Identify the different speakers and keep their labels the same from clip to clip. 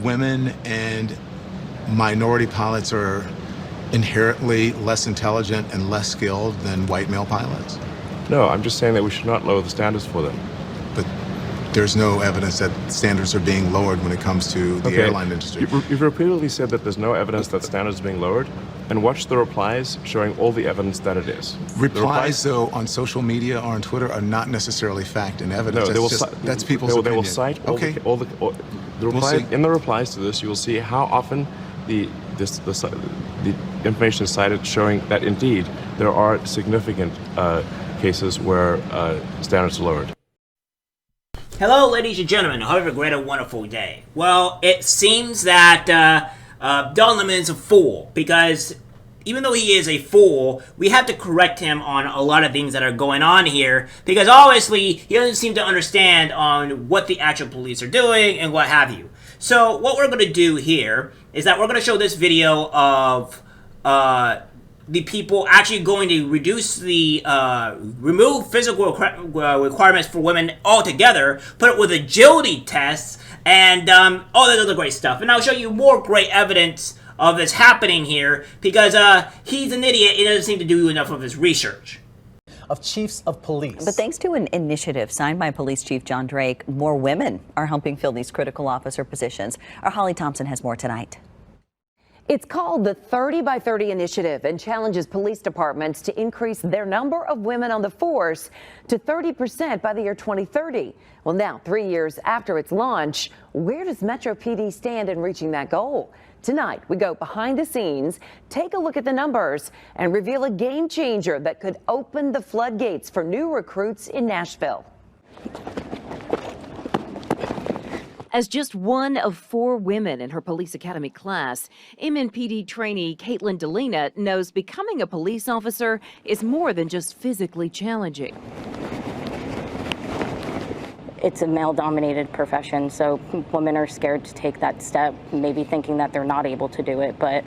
Speaker 1: Women and minority pilots are inherently less intelligent and less skilled than white male pilots?
Speaker 2: No, I'm just saying that we should not lower the standards for them.
Speaker 1: But there's no evidence that standards are being lowered when it comes to the airline industry.
Speaker 2: You've repeatedly said that there's no evidence that standards are being lowered, and watch the replies showing all the evidence that it is.
Speaker 1: Replies, though, on social media or on Twitter are not necessarily fact and evidence.
Speaker 2: No,
Speaker 1: that's people's opinion.
Speaker 2: They will cite all the replies. In the replies to this, you will see how often the information is cited, showing that indeed there are significant cases where standards are lowered.
Speaker 3: Hello, ladies and gentlemen. I hope you have a great and wonderful day. Well, it seems that Don Lemon is a fool, because even though he is a fool, we have to correct him on a lot of things that are going on here, because obviously he doesn't seem to understand on what the actual police are doing and what have you. So what we're going to do here is that we're going to show this video of the people actually going to reduce the remove physical requirements for women altogether, put it with agility tests, and all that other great stuff. And I'll show you more great evidence of this happening here, because he's an idiot. He doesn't seem to do enough of his research.
Speaker 4: Of chiefs of police.
Speaker 5: But thanks to an initiative signed by Police Chief John Drake, more women are helping fill these critical officer positions. Our Holly Thompson has more tonight.
Speaker 6: It's called the 30 by 30 initiative and challenges police departments to increase their number of women on the force to 30% by the year 2030. Well, now, 3 years after its launch, where does Metro PD stand in reaching that goal? Tonight, we go behind the scenes, take a look at the numbers, and reveal a game changer that could open the floodgates for new recruits in Nashville.
Speaker 7: As just one of 4 women in her police academy class, MNPD trainee Caitlin Delina knows becoming a police officer is more than just physically challenging.
Speaker 8: It's a male-dominated profession, so women are scared to take that step, maybe thinking that they're not able to do it, but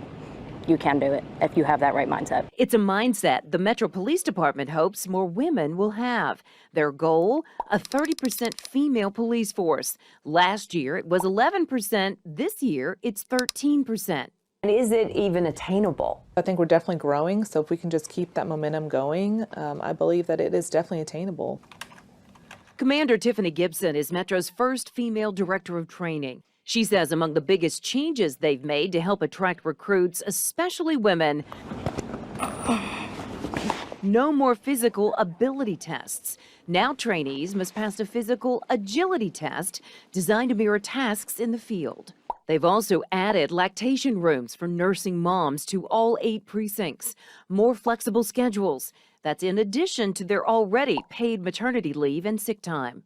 Speaker 8: you can do it if you have that right mindset.
Speaker 7: It's a mindset the Metro Police Department hopes more women will have. Their goal, a 30% female police force. Last year, it was 11%. This year, it's 13%.
Speaker 6: And is it even attainable?
Speaker 9: I think we're definitely growing, so if we can just keep that momentum going, I believe that it is definitely attainable.
Speaker 7: Commander Tiffany Gibson is Metro's first female director of training. She says among the biggest changes they've made to help attract recruits, especially women, no more physical ability tests. Now trainees must pass a physical agility test designed to mirror tasks in the field. They've also added lactation rooms for nursing moms to all 8 precincts, more flexible schedules. That's in addition to their already paid maternity leave and sick time.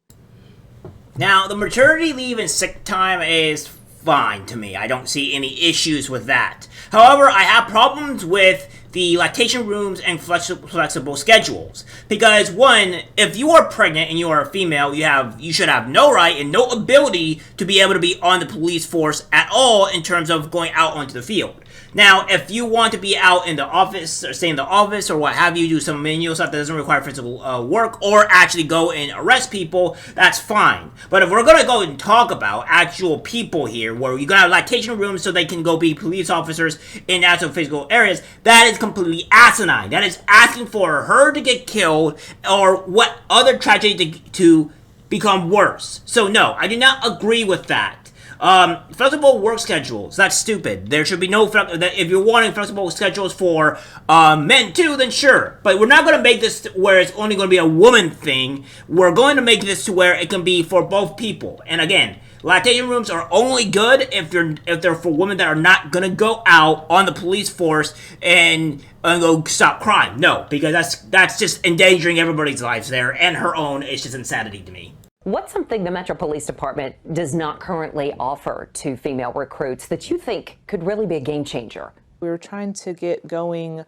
Speaker 3: Now, the maternity leave and sick time is fine to me. I don't see any issues with that. However, I have problems with the lactation rooms and flexible schedules. Because one, if you are pregnant and you are a female, you should have no right and no ability to be able to be on the police force at all in terms of going out onto the field. Now, if you want to be out in the office or stay in the office or what have you, do some manual stuff that doesn't require physical work, or actually go and arrest people, that's fine. But if we're going to go and talk about actual people here, where you're going to have lactation rooms so they can go be police officers in actual physical areas, that is completely asinine. That is asking for her to get killed or what other tragedy to become worse. So no, I do not agree with that. Flexible work schedules, that's stupid. There should be no if you're wanting flexible schedules for men too, then sure. But we're not going to make this where it's only going to be a woman thing. We're going to make this to where it can be for both people. And again, lactation rooms are only good if they're for women that are not going to go out on the police force and go stop crime. No, because that's just endangering everybody's lives there, and her own. It's just insanity to me.
Speaker 6: What's something the Metro Police Department does not currently offer to female recruits that you think could really be a game changer?
Speaker 9: We were trying to get going,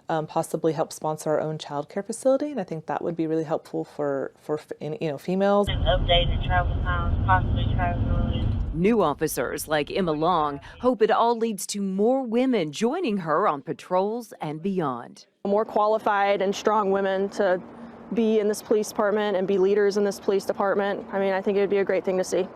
Speaker 9: possibly help sponsor our own child care facility, and I think that would be really helpful for females.
Speaker 10: Updated travel times, possibly travel.
Speaker 7: New officers like Emma Long hope it all leads to more women joining her on patrols and beyond.
Speaker 11: More qualified and strong women to be in this police department and be leaders in this police department. I mean, I think it would be a great thing to see.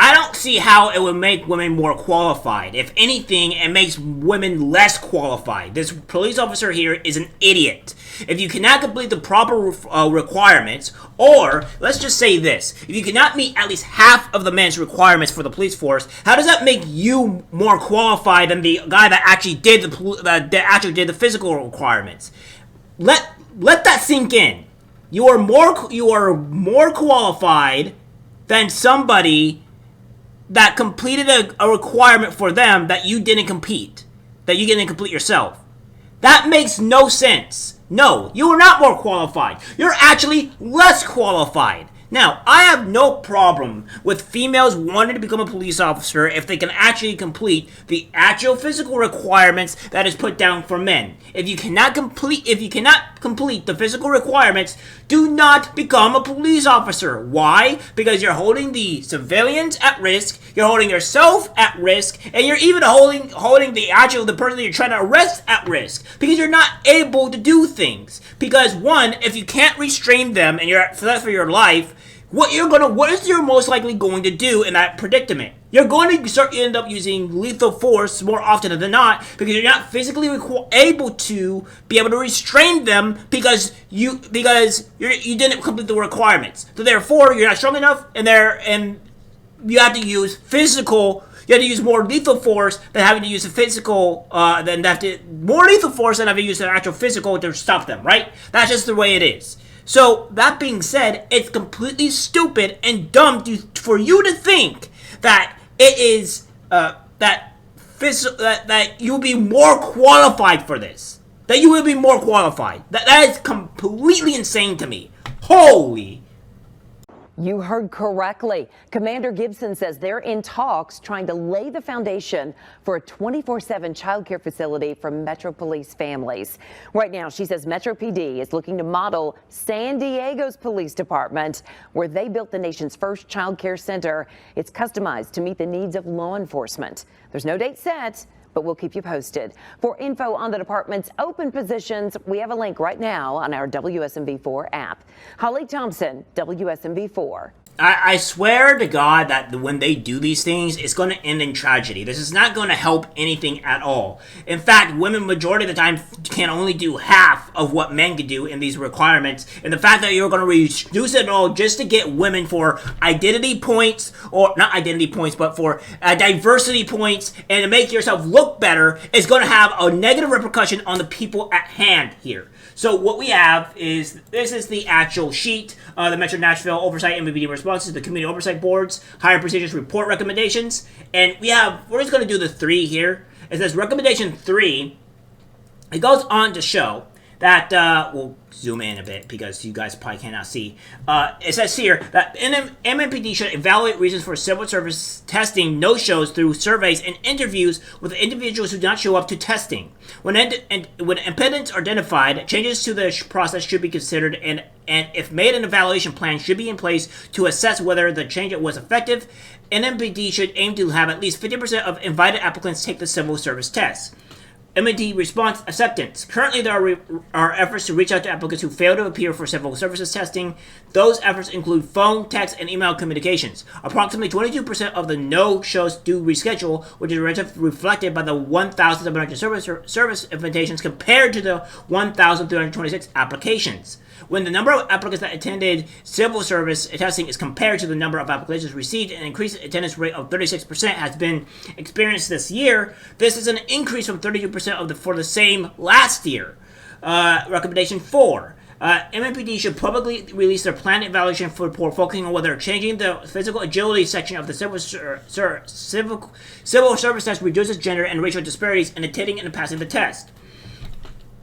Speaker 3: I don't see how it would make women more qualified. If anything, it makes women less qualified. This police officer here is an idiot. If you cannot complete the proper requirements, or let's just say this, if you cannot meet at least half of the men's requirements for the police force, how does that make you more qualified than the guy that actually did the physical requirements? Let that sink in. You are more qualified than somebody that completed a requirement for them that you didn't complete yourself. That makes no sense. No, you are not more qualified. You're actually less qualified. Now, I have no problem with females wanting to become a police officer if they can actually complete the actual physical requirements that is put down for men. If you cannot complete the physical requirements, do not become a police officer. Why? Because you're holding the civilians at risk, you're holding yourself at risk, and you're even holding the person that you're trying to arrest at risk. Because you're not able to do things. Because one, if you can't restrain them and you're at threat for your life, what is you're most likely going to do in that predicament? You're going to end up using lethal force more often than not because you're not physically able to restrain them because you didn't complete the requirements. So therefore, you're not strong enough, and you have to use physical. You have to use more lethal force than having to use the physical. More lethal force than having to use the actual physical to stop them. Right? That's just the way it is. So, that being said, it's completely stupid and dumb for you to think that it is, that you'll be more qualified for this. That you will be more qualified. That is completely insane to me. Holy.
Speaker 6: You heard correctly. Commander Gibson says they're in talks trying to lay the foundation for a 24/7 childcare facility for Metro Police families. Right now, she says Metro PD is looking to model San Diego's police department, where they built the nation's first childcare center. It's customized to meet the needs of law enforcement. There's no date set, but we'll keep you posted. For info on the department's open positions, we have a link right now on our WSMV4 app. Holly Thompson, WSMV4.
Speaker 3: I swear to God that when they do these things, it's going to end in tragedy. This is not going to help anything at all. In fact, women majority of the time can only do half of what men can do in these requirements. And the fact that you're going to reduce it all just to get women for identity points, or not identity points, but for diversity points, and to make yourself look better, is going to have a negative repercussion on the people at hand here. So what we have is, this is the actual sheet, the Metro Nashville Oversight MVPD responses, the Community Oversight Board's Higher Procedures Report recommendations. And we're just going to do the 3 here. It says recommendation 3, it goes on to show that, we'll zoom in a bit because you guys probably cannot see. It says here that MMPD should evaluate reasons for civil service testing no-shows through surveys and interviews with individuals who do not show up to testing. When impediments are identified, changes to the process should be considered, and if made, an evaluation plan should be in place to assess whether the change was effective. NMPD should aim to have at least 50% of invited applicants take the civil service test. MD response acceptance. Currently, there are efforts to reach out to applicants who fail to appear for civil services testing. Those efforts include phone, text, and email communications. Approximately 22% of the no-shows do reschedule, which is reflected by the 1,700 service invitations compared to the 1,326 applications. When the number of applicants that attended civil service testing is compared to the number of applications received, an increased attendance rate of 36% has been experienced this year. This is an increase from 32% for the same last year. Recommendation 4. MMPD should publicly release their planned evaluation for focusing on whether changing the physical agility section of the civil service test reduces gender and racial disparities in attending and passing the test.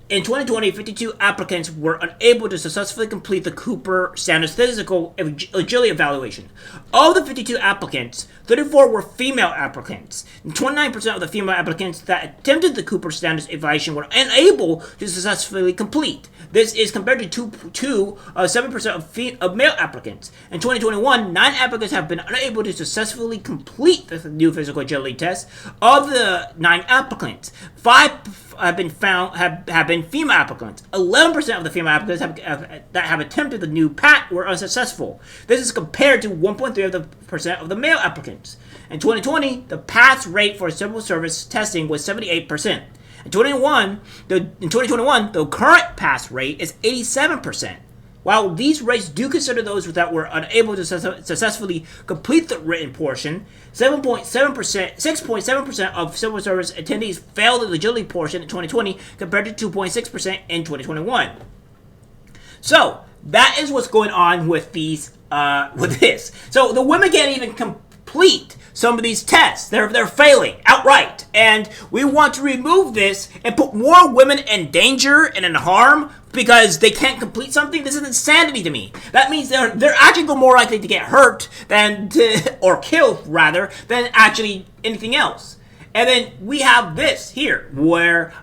Speaker 3: In 2020, 52 applicants were unable to successfully complete the Cooper Standards Physical Agility Evaluation. Of the 52 applicants, 34 were female applicants. And 29% of the female applicants that attempted the Cooper Standards Evaluation were unable to successfully complete. This is compared to 7% of male applicants. In 2021, 9 applicants have been unable to successfully complete the new physical agility test. Of the 9 applicants, 5 have been female applicants. 11% of the female applicants that have attempted the new PAT were unsuccessful. This is compared to 1.3% of the male applicants. requirements. In 2020, the pass rate for civil service testing was 78%. In 2021, the current pass rate is 87%. While these rates do consider those that were unable to successfully complete the written portion, 6.7% of civil service attendees failed the agility portion in 2020 compared to 2.6% in 2021. So that is what's going on with these, with this. So the women can't even complete some of these tests. They're failing outright, and we want to remove this and put more women in danger and in harm because they can't complete something. This is insanity to me. That means they're actually more likely to get hurt or killed rather than actually anything else. And then we have this here where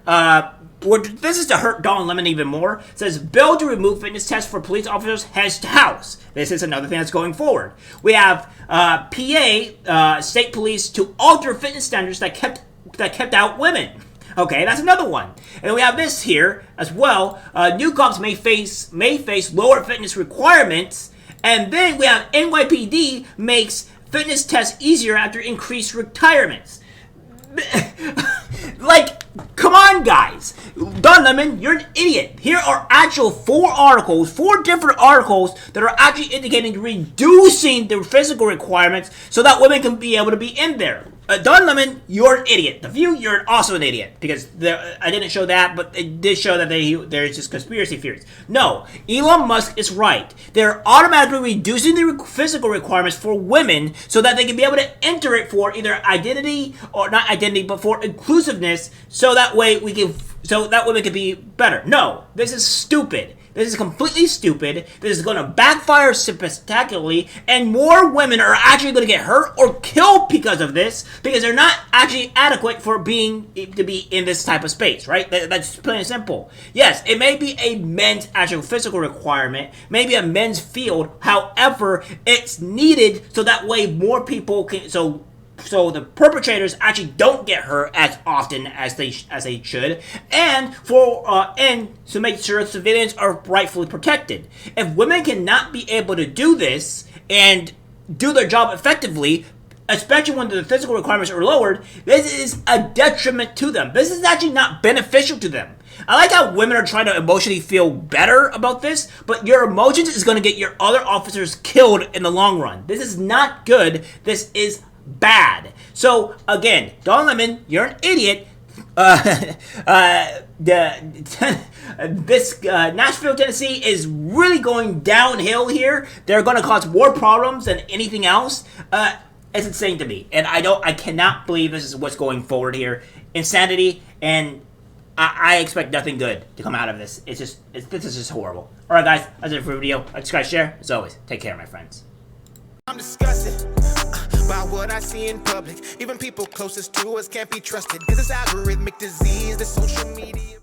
Speaker 3: this is to hurt Don Lemon even more. It says, bill to remove fitness tests for police officers heads to House. This is another thing that's going forward. We have PA, state police to alter fitness standards that kept out women. Okay, that's another one. And then we have this here as well. New cops may face lower fitness requirements. And then we have NYPD makes fitness tests easier after increased retirements. Like, come on, guys. Don Lemon, you're an idiot. Here are actual 4 different articles that are actually indicating reducing the physical requirements so that women can be able to be in there. Don Lemon, you're an idiot. The View, you're also an idiot. Because I didn't show that, but it did show that there's just conspiracy theories. No, Elon Musk is right. They're automatically reducing the physical requirements for women so that they can be able to enter it for either identity, or not identity, but for inclusiveness, so that way women can be better. No, this is stupid. This is completely stupid. This is going to backfire spectacularly, and more women are actually going to get hurt or killed because of this, because they're not actually adequate for to be in this type of space, right? That's plain and simple. Yes, it may be a men's actual physical requirement, maybe a men's field. However, it's needed so that way more people can. So the perpetrators actually don't get hurt as often as they should, and to make sure civilians are rightfully protected. If women cannot be able to do this and do their job effectively, especially when the physical requirements are lowered, this is a detriment to them. This is actually not beneficial to them. I like how women are trying to emotionally feel better about this, but your emotions is going to get your other officers killed in the long run. This is not good. This is bad. So again, Don Lemon, you're an idiot. Nashville, Tennessee is really going downhill here. They're going to cause more problems than anything else. It's insane to me, and I cannot believe this is what's going forward here. Insanity, and I expect nothing good to come out of this. This is just horrible. All right, guys, that's it for the video. Like, subscribe, share. As always, take care, my friends.
Speaker 12: I'm disgusted by what I see in public. Even people closest to us can't be trusted. This is algorithmic disease, the social media.